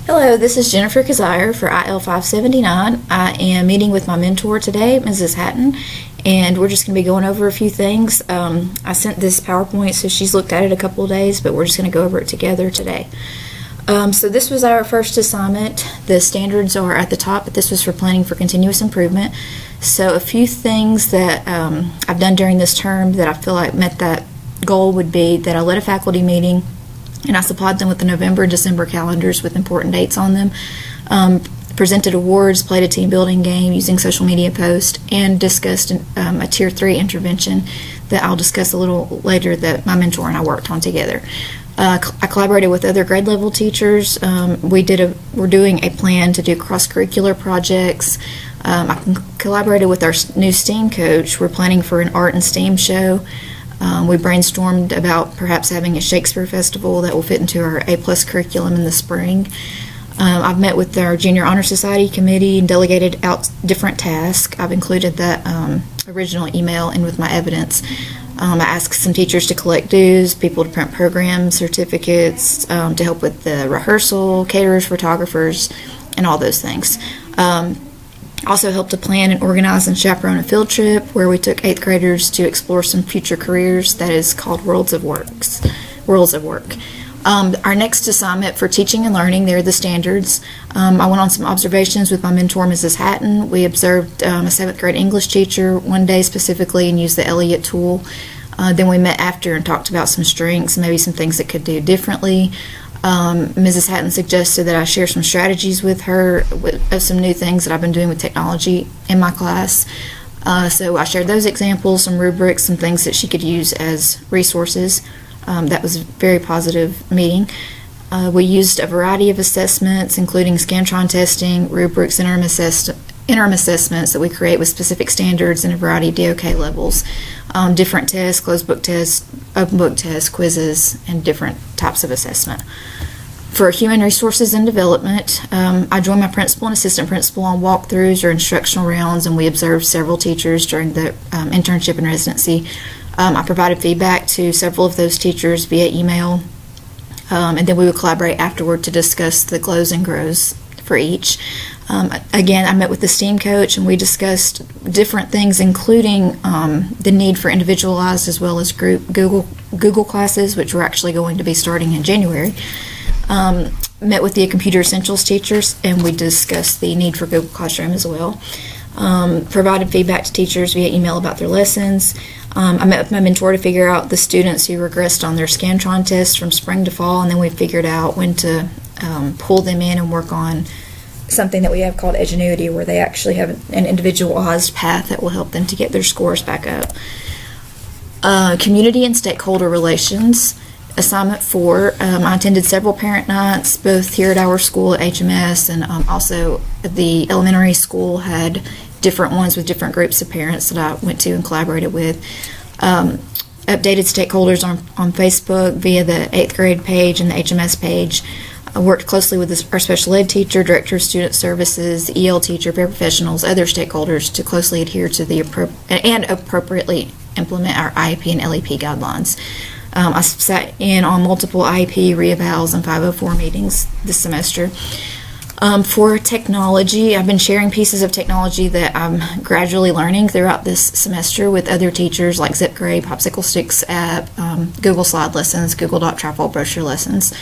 Hello, this is Jennifer Kizzire for IL 579. I am meeting with my mentor today, Mrs. Hatton, and we're just going to be going over a few things. I sent this PowerPoint, so she's looked at it a couple of days, but we're just going to go over it together today. So this was our first assignment. The standards are at the top, but this was for planning for continuous improvement. So a few things that I've done during this term that I feel like met that goal would be that I led a faculty meeting, and I supplied them with the November and December calendars with important dates on them, presented awards, played a team building game using social media posts, and discussed a Tier 3 intervention that I'll discuss a little later that my mentor and I worked on together. I collaborated with other grade level teachers. We're doing a plan to do cross-curricular projects. I collaborated with our new STEAM coach. We're planning for an art and STEAM show. We brainstormed about perhaps having a Shakespeare festival that will fit into our A+ curriculum in the spring. I've met with our Junior Honor Society committee and delegated out different tasks. I've included that original email in with my evidence. I asked some teachers to collect dues, people to print programs, certificates, to help with the rehearsal, caterers, photographers, and all those things. Also helped to plan and organize and chaperone a field trip where we took 8th graders to explore some future careers that is called Worlds of Work. Our next assignment for teaching and learning, they're the standards. I went on some observations with my mentor, Mrs. Hatton. We observed a 7th grade English teacher one day specifically and used the Elliott tool. Then we met after and talked about some strengths, maybe some things that could do differently. Mrs. Hatton suggested that I share some strategies with her of some new things that I've been doing with technology in my class. So I shared those examples, some rubrics, some things that she could use as resources. That was a very positive meeting. We used a variety of assessments, including Scantron testing, rubrics, interim assessments that we create with specific standards and a variety of DOK levels, different tests, closed book tests, open book tests, quizzes, and different types of assessment. For human resources and development, I joined my principal and assistant principal on walkthroughs or instructional rounds, and we observed several teachers during the internship and residency. I provided feedback to several of those teachers via email, and then we would collaborate afterward to discuss the glows and grows for each. Again, I met with the STEAM coach and we discussed different things, including the need for individualized as well as group Google classes, which we're actually going to be starting in January. Met with the Computer Essentials teachers and we discussed the need for Google Classroom as well. Provided feedback to teachers via email about their lessons. I met with my mentor to figure out the students who regressed on their Scantron test from spring to fall, and then we figured out when to pull them in and work on something that we have called Edgenuity, where they actually have an individualized path that will help them to get their scores back up. Community and stakeholder relations. Assignment 4, I attended several parent nights, both here at our school at HMS, and also the elementary school had different ones with different groups of parents that I went to and collaborated with. Updated stakeholders on Facebook via the 8th grade page and the HMS page. I worked closely with our special ed teacher, director of student services, the EL teacher, paraprofessionals, other stakeholders to closely adhere to and appropriately implement our IEP and LEP guidelines. I sat in on multiple IEP, reevals, and 504 meetings this semester. For technology, I've been sharing pieces of technology that I'm gradually learning throughout this semester with other teachers like ZipGray, Popsicle Sticks app, Google Slide lessons, Google Doc Trifle brochure lessons.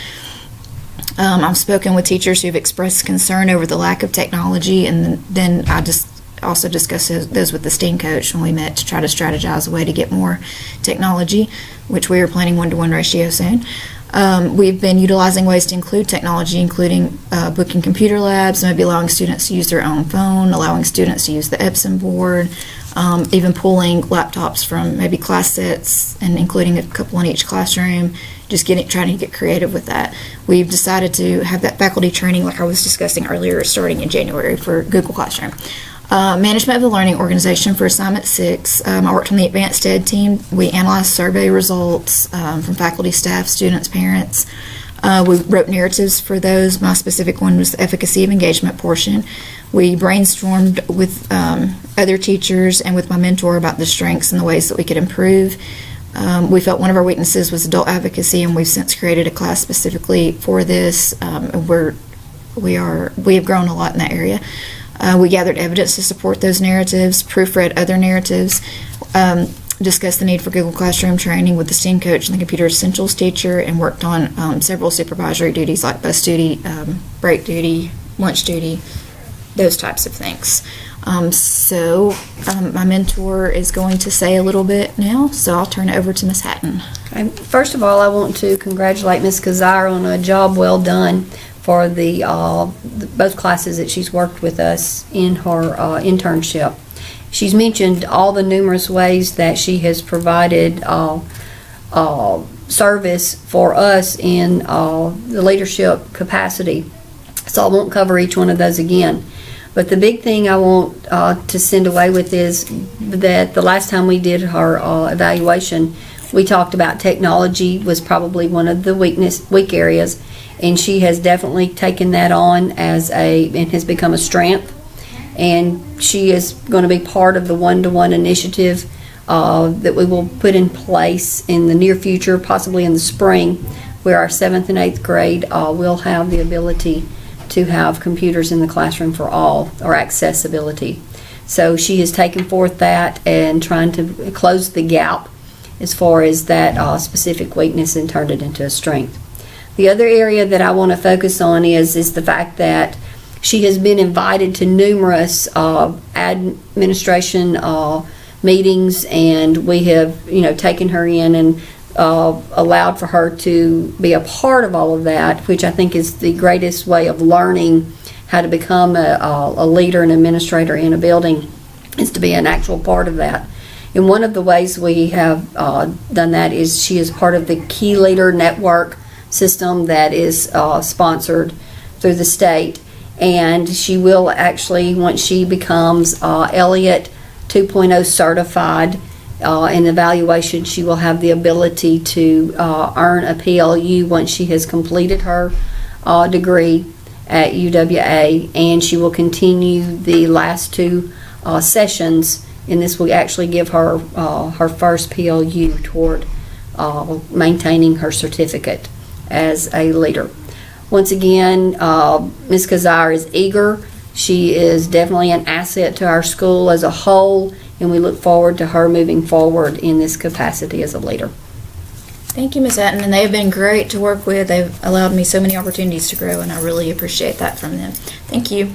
I've spoken with teachers who've expressed concern over the lack of technology, and then I just also discussed those with the STEAM coach when we met to try to strategize a way to get more technology, which we are planning 1-to-1 ratio soon. We've been utilizing ways to include technology, including booking computer labs, maybe allowing students to use their own phone, allowing students to use the Epson board, even pulling laptops from maybe class sets and including a couple in each classroom, just trying to get creative with that. We've decided to have that faculty training like I was discussing earlier starting in January for Google Classroom. Management of the learning organization for assignment 6. I worked on the advanced ed team. We analyzed survey results from faculty, staff, students, parents. We wrote narratives for those. My specific one was the efficacy of engagement portion. We brainstormed with other teachers and with my mentor about the strengths and the ways that we could improve. We felt one of our weaknesses was adult advocacy, and we've since created a class specifically for this. We're we have grown a lot in that area. We gathered evidence to support those narratives, proofread other narratives, discussed the need for Google Classroom training with the STEAM coach and the Computer Essentials teacher, and worked on several supervisory duties like bus duty, break duty, lunch duty, those types of things. My mentor is going to say a little bit now, so I'll turn it over to Ms. Hatton. First of all, I want to congratulate Ms. Kizzire on a job well done for the both classes that she's worked with us in her internship. She's mentioned all the numerous ways that she has provided service for us in the leadership capacity, so I won't cover each one of those again. But the big thing I want to send away with is that the last time we did our evaluation, we talked about technology was probably one of the weak areas, and she has definitely taken that on and has become a strength. And she is going to be part of the one-to-one initiative that we will put in place in the near future, possibly in the spring, where our 7th and 8th grade will have the ability to have computers in the classroom for all, or accessibility. So she has taken forth that and trying to close the gap as far as that specific weakness and turned it into a strength. The other area that I want to focus on is the fact that she has been invited to numerous administration meetings, and we have taken her in and allowed for her to be a part of all of that, which I think is the greatest way of learning how to become a leader and administrator in a building, is to be an actual part of that. And one of the ways we have done that is she is part of the Key Leader Network system that is sponsored through the state, and she will actually, once she becomes Elliott 2.0 certified, in evaluation, she will have the ability to earn a PLU once she has completed her degree at UWA, and she will continue the last 2 sessions, and this will actually give her her first PLU toward maintaining her certificate as a leader. Once again, Ms. Kizzire is eager. She is definitely an asset to our school as a whole, and we look forward to her moving forward in this capacity as a leader. Thank you, Ms. Hatton, and they've been great to work with. They've allowed me so many opportunities to grow, and I really appreciate that from them. Thank you.